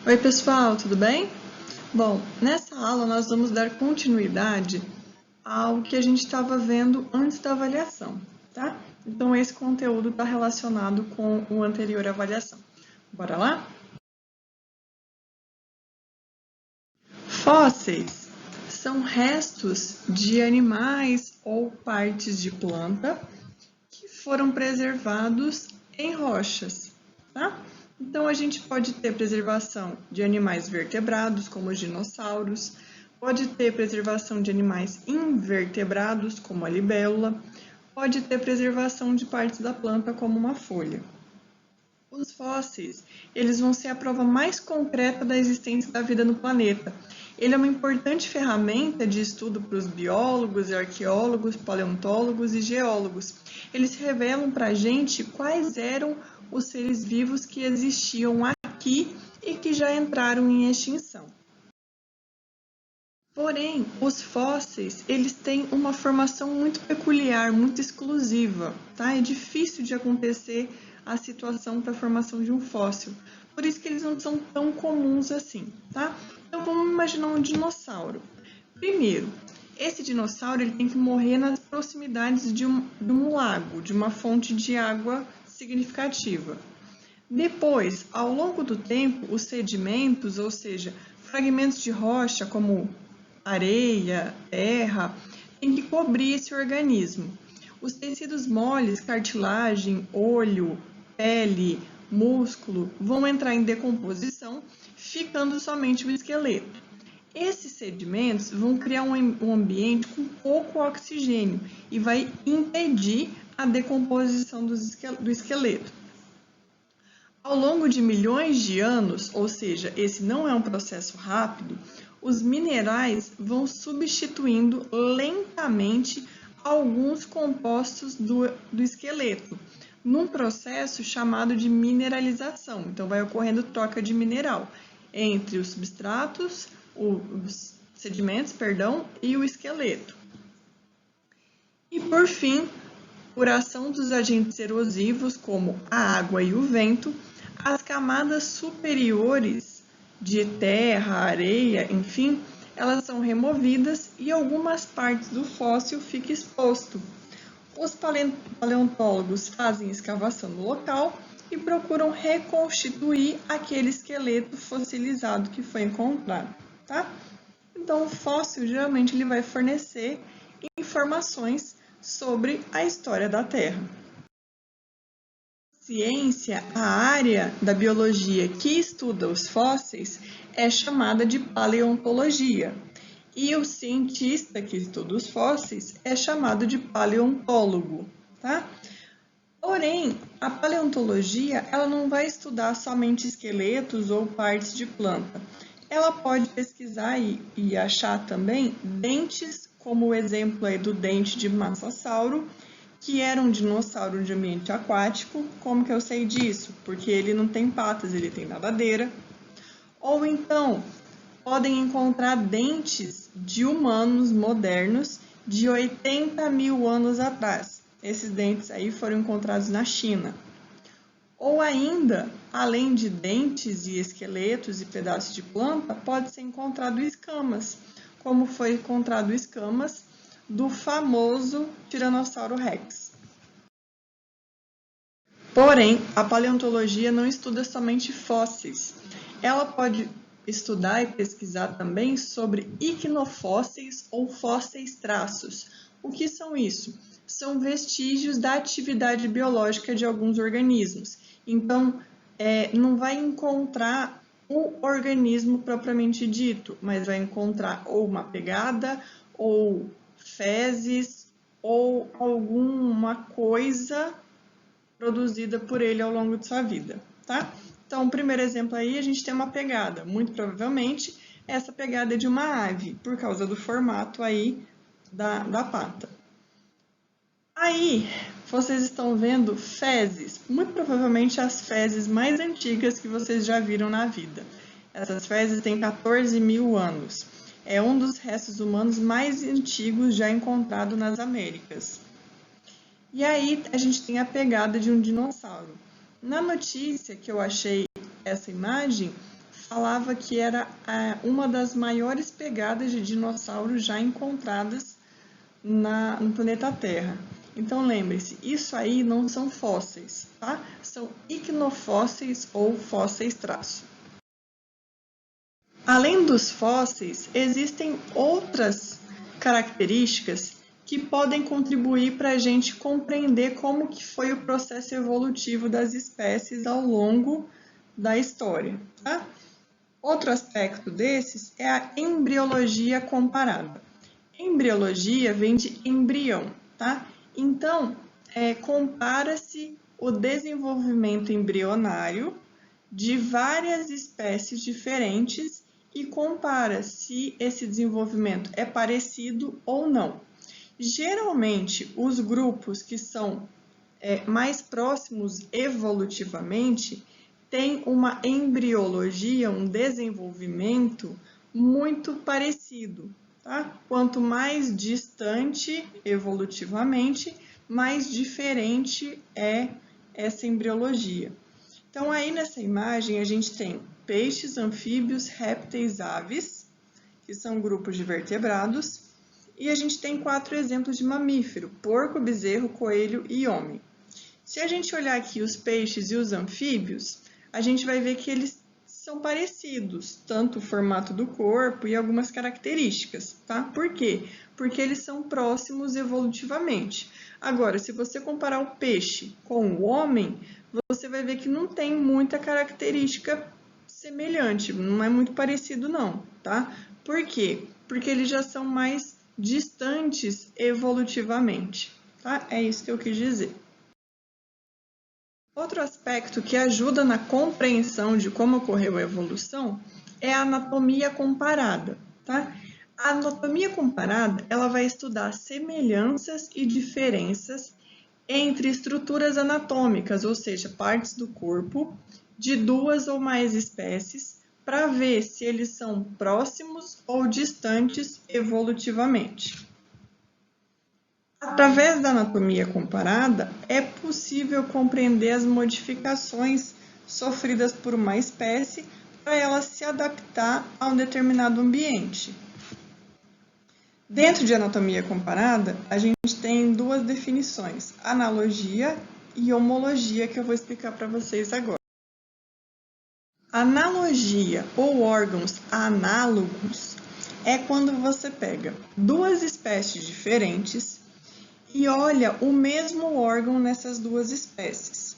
Oi pessoal, tudo bem? Bom, nessa aula nós vamos dar continuidade ao que a gente estava vendo antes da avaliação, tá? Então esse conteúdo está relacionado com o anterior à avaliação. Bora lá? Fósseis são restos de animais ou partes de planta que foram preservados em rochas, tá? Então, a gente pode ter preservação de animais vertebrados, como os dinossauros, pode ter preservação de animais invertebrados, como a libélula, pode ter preservação de partes da planta, como uma folha. Os fósseis, eles vão ser a prova mais concreta da existência da vida no planeta. Ele é uma importante ferramenta de estudo para os biólogos, arqueólogos, paleontólogos e geólogos. Eles revelam para a gente quais eram os seres vivos que existiam aqui e que já entraram em extinção. Porém, os fósseis, eles têm uma formação muito peculiar, muito exclusiva, tá? É difícil de acontecer a situação para a formação de um fóssil. Por isso que eles não são tão comuns assim, tá? Então, vamos imaginar um dinossauro. Primeiro, esse dinossauro ele tem que morrer nas proximidades de um lago, de uma fonte de água significativa. Depois, ao longo do tempo, os sedimentos, ou seja, fragmentos de rocha como areia, terra, tem que cobrir esse organismo. Os tecidos moles, cartilagem, olho, pele, músculo, vão entrar em decomposição, ficando somente o esqueleto. Esses sedimentos vão criar um ambiente com pouco oxigênio e vai impedir a decomposição do esqueleto. Ao longo de milhões de anos, ou seja, esse não é um processo rápido, os minerais vão substituindo lentamente alguns compostos do esqueleto, num processo chamado de mineralização. Então, vai ocorrendo troca de mineral entre os substratos, os sedimentos, e o esqueleto. E, por fim, por ação dos agentes erosivos, como a água e o vento, as camadas superiores de terra, areia, enfim, elas são removidas e algumas partes do fóssil ficam exposto. Os paleontólogos fazem escavação no local e procuram reconstituir aquele esqueleto fossilizado que foi encontrado, tá? Então, o fóssil geralmente ele vai fornecer informações sobre a história da Terra. Ciência, a área da biologia que estuda os fósseis é chamada de paleontologia, e o cientista que estuda os fósseis é chamado de paleontólogo, tá? Porém, a paleontologia ela não vai estudar somente esqueletos ou partes de planta. Ela pode pesquisar e achar também dentes, como o exemplo aí do dente de Massasauro, que era um dinossauro de ambiente aquático. Como que eu sei disso? Porque ele não tem patas, ele tem nadadeira. Ou então, podem encontrar dentes de humanos modernos de 80 mil anos atrás. Esses dentes aí foram encontrados na China. Ou ainda, além de dentes e esqueletos e pedaços de planta, pode ser encontrado escamas, como foi encontrado escamas do famoso Tiranossauro Rex. Porém, a paleontologia não estuda somente fósseis. Ela pode estudar e pesquisar também sobre icnofósseis ou fósseis traços. O que são isso? São vestígios da atividade biológica de alguns organismos. Então, não vai encontrar o organismo propriamente dito, mas vai encontrar ou uma pegada, ou fezes, ou alguma coisa produzida por ele ao longo de sua vida, tá? Então, o primeiro exemplo aí, a gente tem uma pegada. Muito provavelmente, essa pegada é de uma ave, por causa do formato aí da pata. Aí, vocês estão vendo fezes, muito provavelmente as fezes mais antigas que vocês já viram na vida. Essas fezes têm 14 mil anos. É um dos restos humanos mais antigos já encontrado nas Américas. E aí, a gente tem a pegada de um dinossauro. Na notícia que eu achei essa imagem, falava que era uma das maiores pegadas de dinossauros já encontradas no planeta Terra. Então lembre-se, isso aí não são fósseis, tá? São icnofósseis ou fósseis traço. Além dos fósseis, existem outras características que podem contribuir para a gente compreender como que foi o processo evolutivo das espécies ao longo da história. Tá? Outro aspecto desses é a embriologia comparada. Embriologia vem de embrião, tá? Então, compara-se o desenvolvimento embrionário de várias espécies diferentes e compara se esse desenvolvimento é parecido ou não. Geralmente, os grupos que são mais próximos evolutivamente têm uma embriologia, um desenvolvimento muito parecido. Tá? Quanto mais distante evolutivamente, mais diferente é essa embriologia. Então, aí nessa imagem, a gente tem peixes, anfíbios, répteis, aves, que são grupos de vertebrados, e a gente tem 4 exemplos de mamífero: porco, bezerro, coelho e homem. Se a gente olhar aqui os peixes e os anfíbios, a gente vai ver que eles são parecidos, tanto o formato do corpo e algumas características, tá? Por quê? Porque eles são próximos evolutivamente. Agora, se você comparar o peixe com o homem, você vai ver que não tem muita característica semelhante, não é muito parecido não, tá? Por quê? Porque eles já são mais distantes evolutivamente, tá? É isso que eu quis dizer. Outro aspecto que ajuda na compreensão de como ocorreu a evolução é a anatomia comparada, tá? A anatomia comparada, ela vai estudar semelhanças e diferenças entre estruturas anatômicas, ou seja, partes do corpo, de 2 ou mais espécies, para ver se eles são próximos ou distantes evolutivamente. Através da anatomia comparada, é possível compreender as modificações sofridas por uma espécie para ela se adaptar a um determinado ambiente. Dentro de anatomia comparada, a gente tem 2 definições: analogia e homologia, que eu vou explicar para vocês agora. Analogia ou órgãos análogos é quando você pega 2 espécies diferentes e olha o mesmo órgão nessas 2 espécies.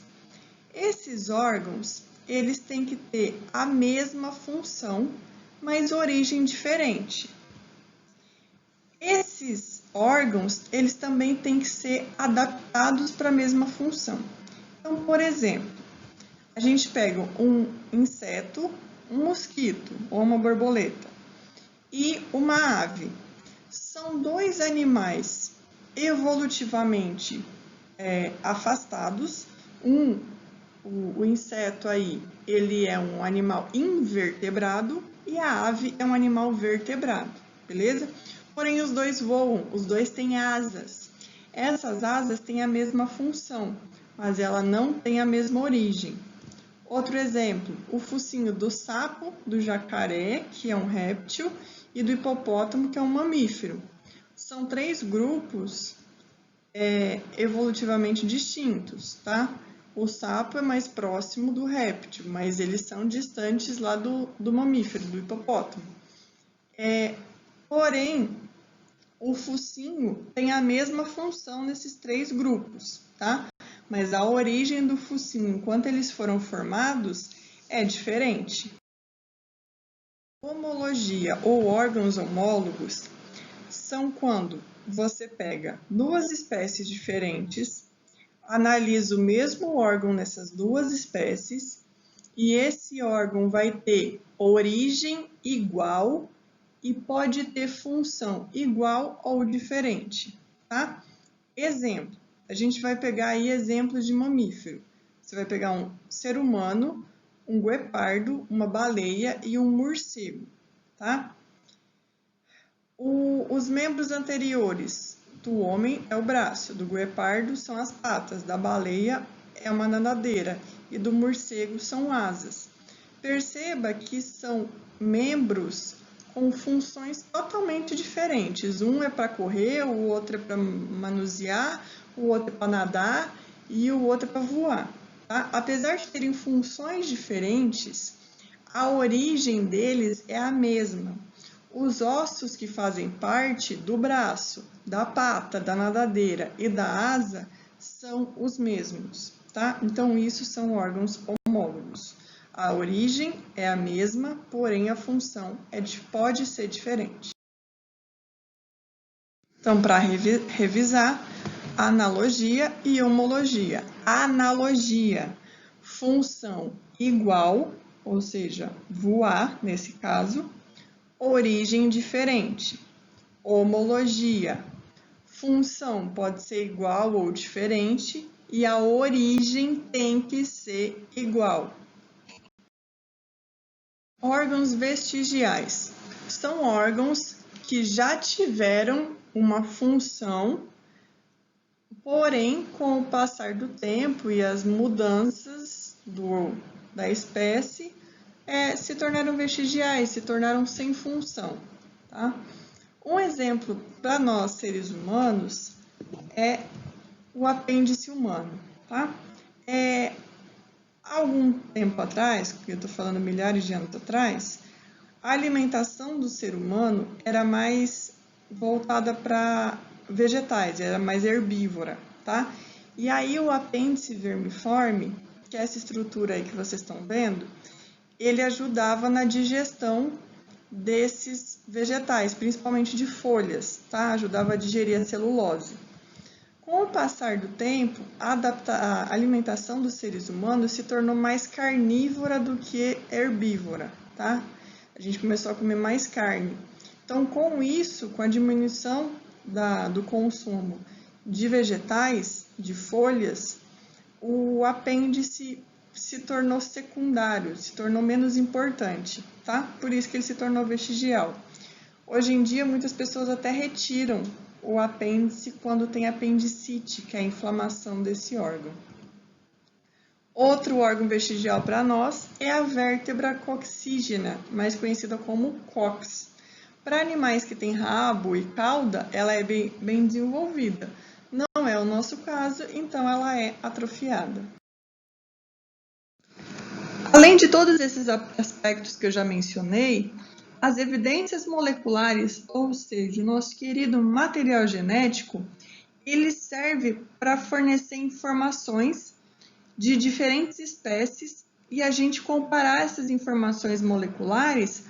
Esses órgãos, eles têm que ter a mesma função, mas origem diferente. Esses órgãos, eles também têm que ser adaptados para a mesma função. Então, por exemplo, a gente pega um inseto, um mosquito ou uma borboleta e uma ave. São 2 animais evolutivamente afastados. O inseto aí, ele é um animal invertebrado e a ave é um animal vertebrado, beleza? Porém, os 2 voam, os 2 têm asas. Essas asas têm a mesma função, mas ela não tem a mesma origem. Outro exemplo, o focinho do sapo, do jacaré, que é um réptil, e do hipopótamo, que é um mamífero. São 3 grupos evolutivamente distintos, tá? O sapo é mais próximo do réptil, mas eles são distantes lá do mamífero, do hipopótamo. Porém, o focinho tem a mesma função nesses 3 grupos, tá? Mas a origem do focinho, enquanto eles foram formados, é diferente. Homologia ou órgãos homólogos são quando você pega 2 espécies diferentes, analisa o mesmo órgão nessas 2 espécies e esse órgão vai ter origem igual e pode ter função igual ou diferente, tá? Exemplo, a gente vai pegar aí exemplos de mamífero. Você vai pegar um ser humano, um guepardo, uma baleia e um morcego, tá? Os membros anteriores do homem é o braço, do guepardo são as patas, da baleia é uma nadadeira e do morcego são asas. Perceba que são membros com funções totalmente diferentes. Um é para correr, o outro é para manusear, o outro é para nadar e o outro é para voar. Tá? Apesar de terem funções diferentes, a origem deles é a mesma. Os ossos que fazem parte do braço, da pata, da nadadeira e da asa são os mesmos. Tá? Então, isso são órgãos homólogos. A origem é a mesma, porém a função pode ser diferente. Então, para revisar, analogia e homologia. Analogia, função igual, ou seja, voar, nesse caso, origem diferente. Homologia, função pode ser igual ou diferente e a origem tem que ser igual. Órgãos vestigiais são órgãos que já tiveram uma função, porém, com o passar do tempo e as mudanças da espécie, se tornaram vestigiais, se tornaram sem função. Tá? Um exemplo para nós, seres humanos, é o apêndice humano. Tá? Algum tempo atrás, porque eu estou falando milhares de anos atrás, a alimentação do ser humano era mais voltada para vegetais, era mais herbívora, tá? E aí o apêndice vermiforme, que é essa estrutura aí que vocês estão vendo, ele ajudava na digestão desses vegetais, principalmente de folhas, tá? Ajudava a digerir a celulose. Com o passar do tempo, a alimentação dos seres humanos se tornou mais carnívora do que herbívora, tá? A gente começou a comer mais carne. Então, com isso, com a diminuição do consumo de vegetais, de folhas, o apêndice se tornou secundário, se tornou menos importante, tá? Por isso que ele se tornou vestigial. Hoje em dia, muitas pessoas até retiram o apêndice quando tem apendicite, que é a inflamação desse órgão. Outro órgão vestigial para nós é a vértebra coxígena, mais conhecida como cox. Para animais que têm rabo e cauda, ela é bem desenvolvida. Não é o nosso caso, então ela é atrofiada. Além de todos esses aspectos que eu já mencionei, as evidências moleculares, ou seja, o nosso querido material genético, ele serve para fornecer informações de diferentes espécies e a gente comparar essas informações moleculares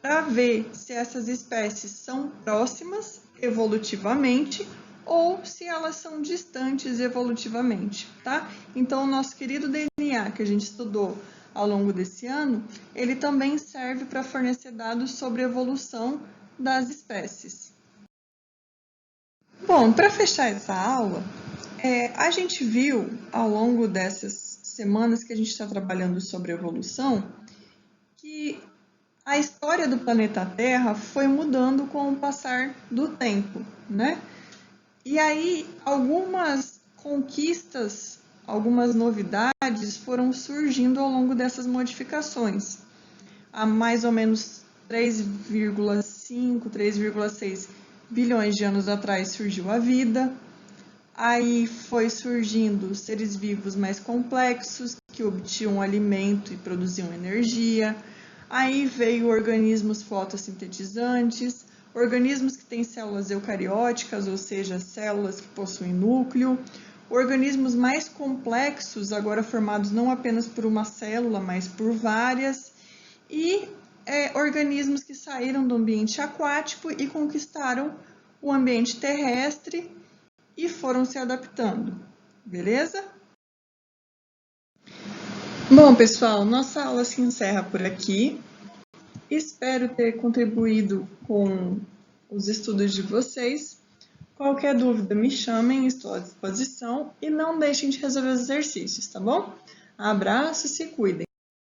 para ver se essas espécies são próximas evolutivamente ou se elas são distantes evolutivamente, tá? Então, o nosso querido DNA que a gente estudou ao longo desse ano, ele também serve para fornecer dados sobre a evolução das espécies. Bom, para fechar essa aula, a gente viu ao longo dessas semanas que a gente está trabalhando sobre evolução, que a história do planeta Terra foi mudando com o passar do tempo, né? E aí, algumas conquistas, algumas novidades foram surgindo ao longo dessas modificações. Há mais ou menos 3,5, 3,6 bilhões de anos atrás surgiu a vida. Aí foi surgindo seres vivos mais complexos que obtinham alimento e produziam energia. Aí veio organismos fotossintetizantes, organismos que têm células eucarióticas, ou seja, células que possuem núcleo, organismos mais complexos, agora formados não apenas por uma célula, mas por várias, e organismos que saíram do ambiente aquático e conquistaram o ambiente terrestre e foram se adaptando, beleza? Bom, pessoal, nossa aula se encerra por aqui. Espero ter contribuído com os estudos de vocês. Qualquer dúvida, me chamem, estou à disposição. E não deixem de resolver os exercícios, tá bom? Abraço, se cuidem!